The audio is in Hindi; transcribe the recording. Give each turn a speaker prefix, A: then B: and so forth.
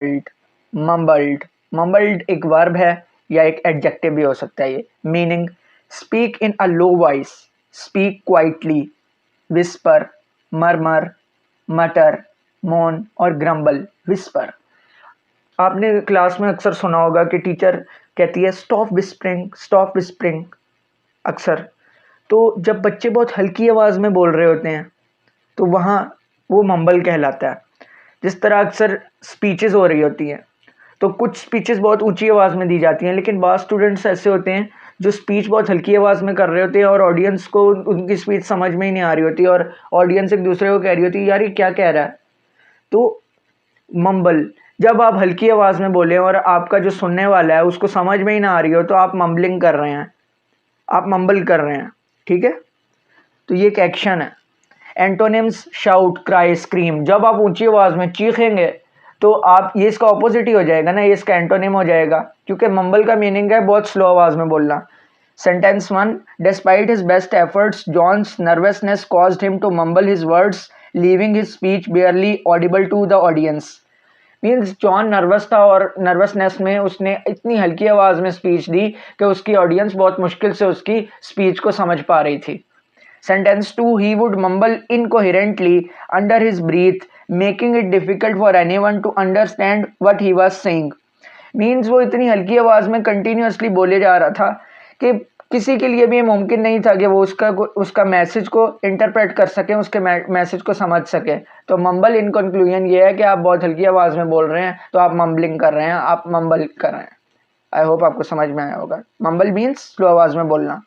A: मम्बल्ड। मम्बल्ड एक वर्ब है या एक एडजेक्टिव भी हो सकता है। ये meaning speak in a low voice, speak quietly, whisper, murmur, mutter, moan और ग्रम्बल, विस्पर। आपने क्लास में अक्सर सुना होगा कि टीचर कहती है स्टॉप विस्परिंग, स्टॉप विस्परिंग अक्सर। तो जब बच्चे बहुत हल्की आवाज़ में बोल रहे होते हैं तो वहाँ वो मम्बल कहलाता है। जिस तरह अक्सर स्पीचेस हो रही होती हैं तो कुछ स्पीचेस बहुत ऊंची आवाज़ में दी जाती हैं, लेकिन बाज़ स्टूडेंट्स ऐसे होते हैं जो स्पीच बहुत हल्की आवाज़ में कर रहे होते हैं और ऑडियंस को उनकी स्पीच समझ में ही नहीं आ रही होती और ऑडियंस एक दूसरे को कह रही होती है यार ये क्या कह रहा है। तो मम्बल, जब आप हल्की आवाज़ में बोलें और आपका जो सुनने वाला है उसको समझ में ही ना आ रही हो तो आप मम्बलिंग कर रहे हैं, आप मम्बल कर रहे हैं। ठीक है, तो ये एक एक्शन है। Antonyms shout, cry, scream. जब आप ऊंची आवाज़ में चीखेंगे तो आप ये इसका ऑपोजिट ही हो जाएगा ना, ये इसका एंटोनिम हो जाएगा, क्योंकि मम्बल का मीनिंग है बहुत स्लो आवाज़ में बोलना। Sentence 1, despite his best efforts John's nervousness caused him to mumble his words leaving his speech barely audible to the audience. Means John nervous था और नर्वसनेस में उसने इतनी हल्की आवाज़ में स्पीच दी कि उसकी ऑडियंस बहुत मुश्किल से उसकी स्पीच को समझ पा रही थी। Sentence 2, he would mumble incoherently under his breath, making it difficult for anyone to understand what he was saying. Means वो इतनी हल्की आवाज़ में कंटिन्यूसली बोले जा रहा था कि किसी के लिए भी ये मुमकिन नहीं था कि वो उसका मैसेज को इंटरप्रेट कर सके, उसके मैसेज को समझ सके। तो मम्बल इन कंक्लूजन ये है कि आप बहुत हल्की आवाज़ में बोल रहे हैं तो आप मम्बलिंग कर रहे हैं, आप मम्बल कर रहे हैं। आई होप आपको समझ में आया होगा। मम्बल मीन्स स्लो आवाज़ में बोलना।